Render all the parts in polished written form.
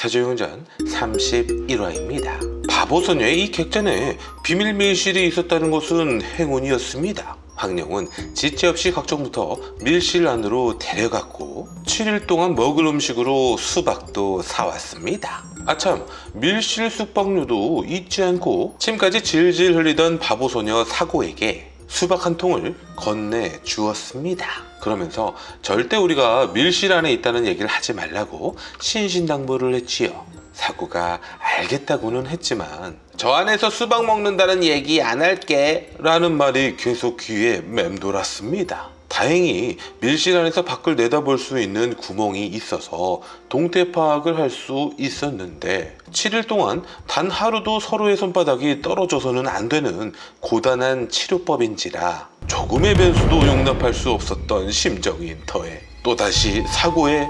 사조용전 31화입니다. 바보소녀의 이 객잔에 비밀 밀실이 있었다는 것은 행운이었습니다. 황룡은 지체 없이 각종부터 밀실 안으로 데려갔고 7일 동안 먹을 음식으로 수박도 사왔습니다. 아참, 밀실 숙박료도 잊지 않고 침까지 질질 흘리던 바보소녀 사고에게 수박 한 통을 건네 주었습니다. 그러면서 절대 우리가 밀실 안에 있다는 얘기를 하지 말라고 신신당부를 했지요. 사고가 알겠다고는 했지만 저 안에서 수박 먹는다는 얘기 안 할게 라는 말이 계속 귀에 맴돌았습니다. 다행히 밀실 안에서 밖을 내다볼 수 있는 구멍이 있어서 동태 파악을 할 수 있었는데 7일 동안 단 하루도 서로의 손바닥이 떨어져서는 안 되는 고단한 치료법인지라 조금의 변수도 용납할 수 없었던 심정인 터에 또다시 사고에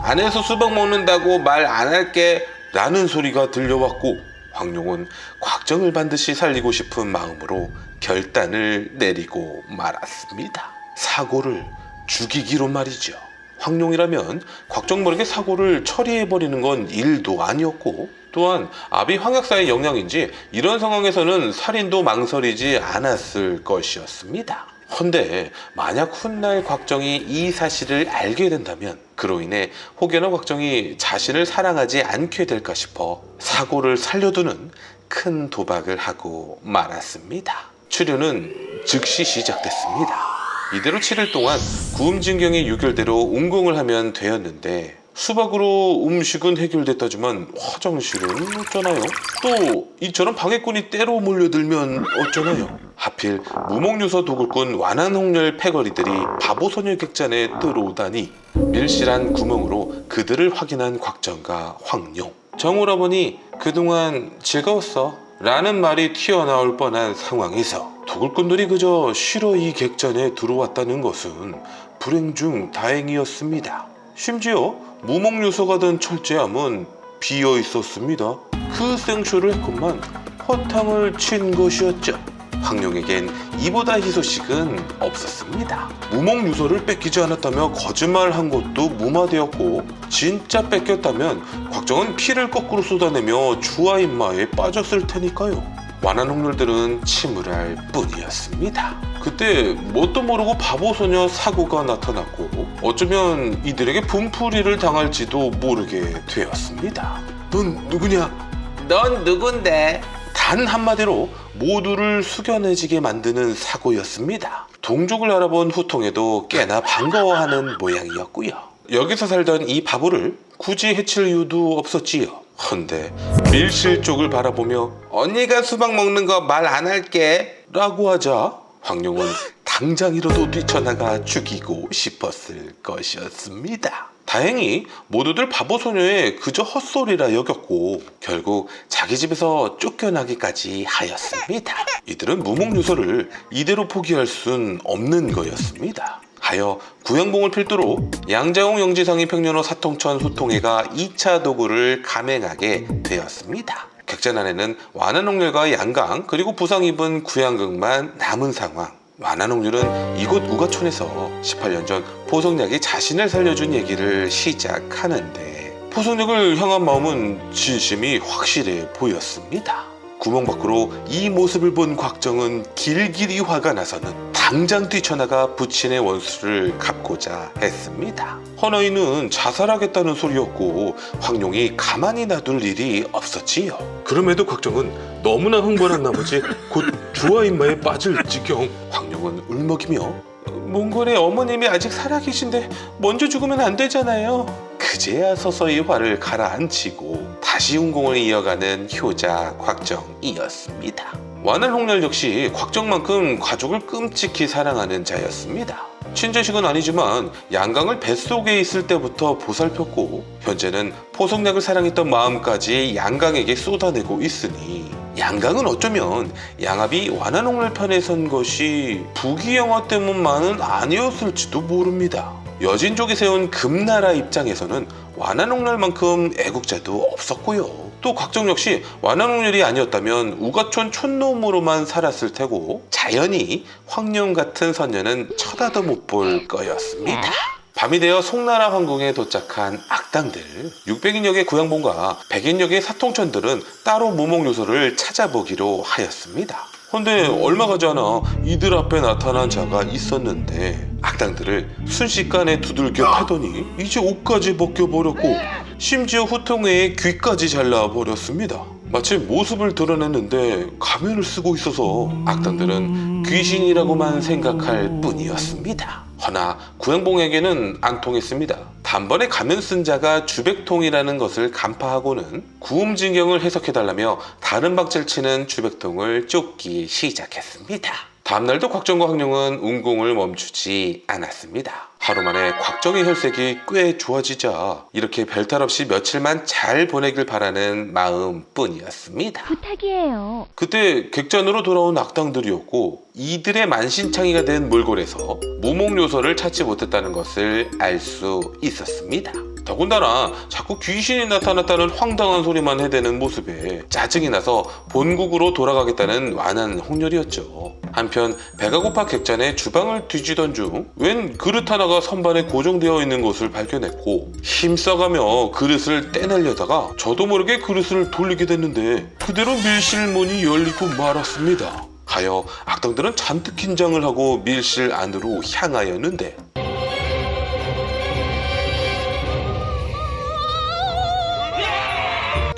안에서 수박 먹는다고 말 안 할게 라는 소리가 들려왔고 황룡은 곽정을 반드시 살리고 싶은 마음으로 결단을 내리고 말았습니다. 사고를 죽이기로 말이죠. 황룡이라면 곽정 모르게 사고를 처리해버리는 건 일도 아니었고 또한 아비 황약사의 영향인지 이런 상황에서는 살인도 망설이지 않았을 것이었습니다. 헌데 만약 훗날 곽정이 이 사실을 알게 된다면 그로 인해 혹여나 곽정이 자신을 사랑하지 않게 될까 싶어 사고를 살려두는 큰 도박을 하고 말았습니다. 추료는 즉시 시작됐습니다. 이대로 7일 동안 구음진경의 유결대로 운공을 하면 되었는데 수박으로 음식은 해결됐다지만 화장실은 어쩌나요? 또 이처럼 방해꾼이 때로 몰려들면 어쩌나요? 하필 무목유서 도굴꾼 완한홍렬 패거리들이 바보소녀 객잔에 들어오다니 밀실한 구멍으로 그들을 확인한 곽정과 황룡. 정오라버니 그동안 즐거웠어 라는 말이 튀어나올 뻔한 상황에서 도굴꾼들이 그저 쉬러 이 객잔에 들어왔다는 것은 불행 중 다행이었습니다. 심지어 무목유서가 든 철제함은 비어 있었습니다. 그 생쇼를 했건만 허탕을 친 것이었죠. 황룡에겐 이보다 희소식은 없었습니다. 무목유서를 뺏기지 않았다며 거짓말한 것도 무마되었고 진짜 뺏겼다면 곽정은 피를 거꾸로 쏟아내며 주아인마에 빠졌을 테니까요. 완한홍렬들은 침울할 뿐이었습니다. 그때 뭣도 모르고 바보소녀 사고가 나타났고 어쩌면 이들에게 분풀이를 당할지도 모르게 되었습니다. 넌 누구냐? 넌 누군데? 단 한마디로 모두를 숙연해지게 만드는 사고였습니다. 동족을 알아본 후통에도 꽤나 반가워하는 모양이었고요. 여기서 살던 이 바보를 굳이 해칠 이유도 없었지요. 헌데 밀실 쪽을 바라보며 언니가 수박 먹는 거 말 안 할게 라고 하자 황룡은 당장이라도 뛰쳐나가 죽이고 싶었을 것이었습니다. 다행히 모두들 바보소녀의 그저 헛소리라 여겼고 결국 자기 집에서 쫓겨나기까지 하였습니다. 이들은 무목유서를 이대로 포기할 순 없는 거였습니다. 하여 구영봉을 필두로 양자홍 영지상이 평년호 사통천 후통회가 2차 도구를 감행하게 되었습니다. 객잔 안에는 완한홍렬과 양강 그리고 부상 입은 구양극만 남은 상황. 완한홍렬은 이곳 우가촌에서 18년 전 포석략이 자신을 살려준 얘기를 시작하는데 포석략을 향한 마음은 진심이 확실해 보였습니다. 구멍 밖으로 이 모습을 본 곽정은 길길이 화가 나서는 당장 뛰쳐나가 부친의 원수를 갚고자 했습니다. 허나이는 자살하겠다는 소리였고 황룡이 가만히 놔둘 일이 없었지요. 그럼에도 곽정은 너무나 흥분한 나머지 곧 주아인마에 빠질 지경. 황룡은 울먹이며 몽골의 어머님이 아직 살아계신데 먼저 죽으면 안 되잖아요. 그제야 서서히 화를 가라앉히고 다시 운공을 이어가는 효자 곽정이었습니다. 완한홍렬 역시 곽정만큼 가족을 끔찍히 사랑하는 자였습니다. 친자식은 아니지만 양강을 뱃속에 있을 때부터 보살폈고 현재는 포석략을 사랑했던 마음까지 양강에게 쏟아내고 있으니 양강은 어쩌면 양압이 완한홍렬 편에 선 것이 부귀영화 때문만은 아니었을지도 모릅니다. 여진족이 세운 금나라 입장에서는 완한홍렬만큼 애국자도 없었고요. 또 곽정 역시 완한홍렬이 아니었다면 우가촌 촌놈으로만 살았을 테고 자연히 황룡 같은 선녀는 쳐다도 못 볼 거였습니다. 밤이 되어 송나라 황궁에 도착한 악당들. 600인역의 구양봉과 100인역의 사통천들은 따로 무목 요소를 찾아보기로 하였습니다. 근데 얼마 가지 않아 이들 앞에 나타난 자가 있었는데 악당들을 순식간에 두들겨 패더니 이제 옷까지 벗겨버렸고 심지어 후통의 귀까지 잘라버렸습니다. 마치 모습을 드러냈는데 가면을 쓰고 있어서 악당들은 귀신이라고만 생각할 뿐이었습니다. 허나 구양봉에게는 안 통했습니다. 단번에 가면 쓴 자가 주백통이라는 것을 간파하고는 구음진경을 해석해달라며 다른 박자를 치는 주백통을 쫓기 시작했습니다. 다음날도 곽정과 황룡은 운공을 멈추지 않았습니다. 하루 만에 곽정의 혈색이 꽤 좋아지자 이렇게 별탈 없이 며칠만 잘 보내길 바라는 마음뿐이었습니다. 부탁이에요. 그때 객잔으로 돌아온 악당들이었고 이들의 만신창이가 된 몰골에서 무목 요소를 찾지 못했다는 것을 알 수 있었습니다. 더군다나 자꾸 귀신이 나타났다는 황당한 소리만 해대는 모습에 짜증이 나서 본국으로 돌아가겠다는 완한 홍렬이었죠. 한편 배가 고파 객잔의 주방을 뒤지던 중 웬 그릇 하나가 선반에 고정되어 있는 것을 발견했고 힘써가며 그릇을 떼내려다가 저도 모르게 그릇을 돌리게 됐는데 그대로 밀실문이 열리고 말았습니다. 하여 악당들은 잔뜩 긴장을 하고 밀실 안으로 향하였는데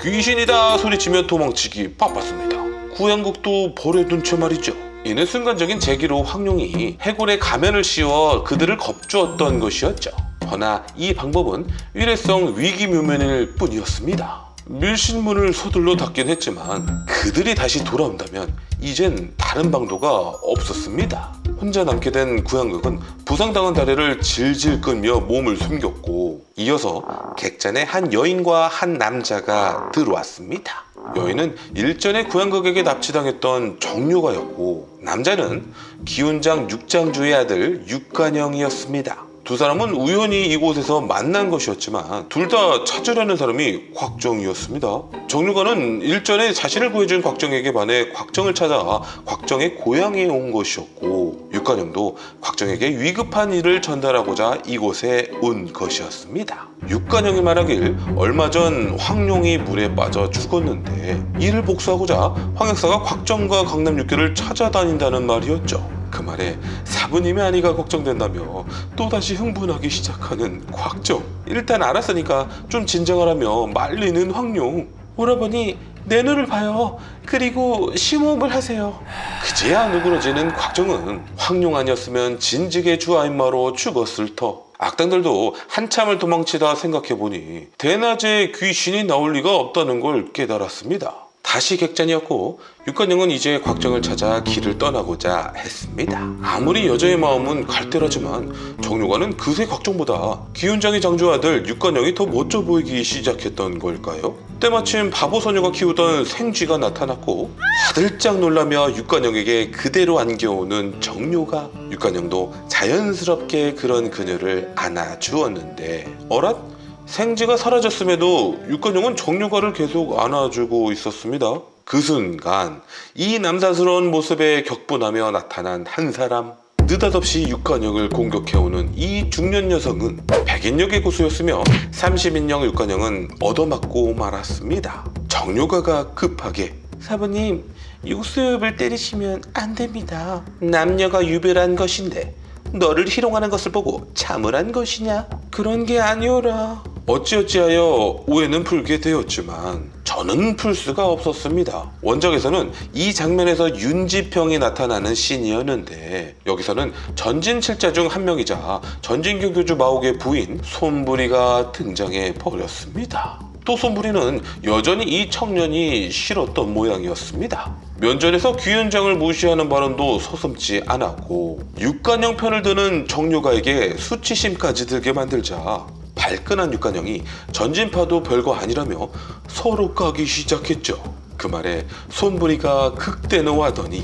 귀신이다 소리치며 도망치기 바빴습니다. 구양국도 버려둔 채 말이죠. 이는 순간적인 재기로 황룡이 해골에 가면을 씌워 그들을 겁주었던 것이었죠. 허나 이 방법은 일회성 위기묘면일 뿐이었습니다. 밀실문을 서둘러 닫긴 했지만 그들이 다시 돌아온다면 이젠 다른 방도가 없었습니다. 혼자 남게 된 구양극은 부상당한 다리를 질질 끌며 몸을 숨겼고 이어서 객잔에 한 여인과 한 남자가 들어왔습니다. 여인은 일전에 구양극에게 납치당했던 정료가였고 남자는 기운장 육장주의 아들 육간영이었습니다. 두 사람은 우연히 이곳에서 만난 것이었지만 둘 다 찾으려는 사람이 곽정이었습니다. 정류관은 일전에 자신을 구해준 곽정에게 반해 곽정을 찾아 곽정의 고향에 온 것이었고 육간영도 곽정에게 위급한 일을 전달하고자 이곳에 온 것이었습니다. 육간영이 말하길 얼마 전 황룡이 물에 빠져 죽었는데 이를 복수하고자 황역사가 곽정과 강남육교를 찾아다닌다는 말이었죠. 그 말에 사부님의 안위가 걱정된다며 또다시 흥분하기 시작하는 곽정. 일단 알았으니까 좀 진정하라며 말리는 황룡. 오라버니 내 눈을 봐요. 그리고 심호흡을 하세요. 그제야 누그러지는 곽정은 황룡 아니었으면 진즉의 주아인마로 죽었을 터. 악당들도 한참을 도망치다 생각해보니 대낮에 귀신이 나올 리가 없다는 걸 깨달았습니다. 다시 객잔이었고 육간영은 이제 곽정을 찾아 길을 떠나고자 했습니다. 아무리 여자의 마음은 갈대라지만 정료관은 그새 곽정보다 기운장의 장주 아들 육간영이 더 멋져 보이기 시작했던 걸까요? 때마침 바보소녀가 키우던 생쥐가 나타났고 화들짝 놀라며 육간영에게 그대로 안겨오는 정료가 육간영도 자연스럽게 그런 그녀를 안아주었는데 어랏? 생쥐가 사라졌음에도 육간영은 정료가를 계속 안아주고 있었습니다. 그 순간 이 남사스러운 모습에 격분하며 나타난 한 사람. 느닷없이 육간영을 공격해오는 이 중년 여성은 100인역의 고수였으며 30인역 육간영은 얻어맞고 말았습니다. 정료가가 급하게 사부님 육수엽을 때리시면 안 됩니다. 남녀가 유별한 것인데 너를 희롱하는 것을 보고 참으란 것이냐? 그런 게 아니오라. 어찌어찌하여 오해는 풀게 되었지만 저는 풀 수가 없었습니다. 원작에서는 이 장면에서 윤지평이 나타나는 씬이었는데 여기서는 전진 7자 중 한 명이자 전진교 교주 마옥의 부인 손부리가 등장해 버렸습니다. 또 손부리는 여전히 이 청년이 싫었던 모양이었습니다. 면전에서 귀현장을 무시하는 발언도 서슴지 않았고 육간영 편을 드는 정료가에게 수치심까지 들게 만들자 발끈한 육간영이 전진파도 별거 아니라며 서로 까기 시작했죠. 그 말에 손부리가 극대노하더니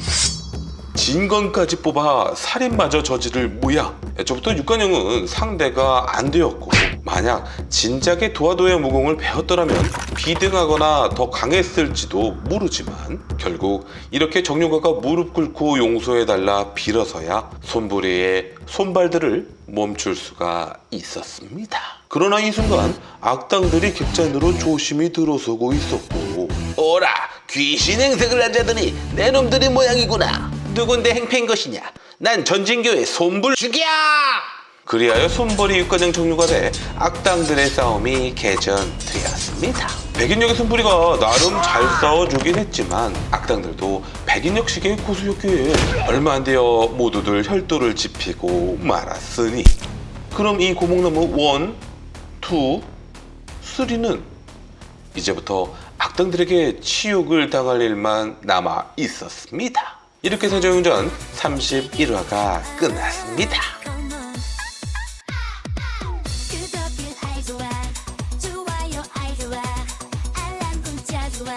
진건까지 뽑아 살인마저 저지를 모양. 애초부터 육간영은 상대가 안 되었고 만약 진작에 도화도의 무공을 배웠더라면 비등하거나 더 강했을지도 모르지만 결국 이렇게 정유가가 무릎 꿇고 용서해달라 빌어서야 손부리의 손발들을 멈출 수가 있었습니다. 그러나 이 순간 악당들이 객잔으로 조심히 들어서고 있었고, 오라, 귀신 행색을 한 자들이 내 놈들의 모양이구나. 누군데 행패인 것이냐? 난 전진교의 손불 죽여! 그리하여 손벌이 육관장 정유가 돼 악당들의 싸움이 개전되었습니다. 백인역의 손부리가 나름 잘 싸워주긴 했지만 악당들도 백인역식의 고수였기에 얼마 안 되어 모두들 혈도를 지피고 말았으니, 그럼 이 고목나무 1, 2, 3는 이제부터 악당들에게 치욕을 당할 일만 남아 있었습니다. 이렇게 세조용전 31화가 끝났습니다. 구독을 알좋아 좋아요 알좋아 알람 문자 좋아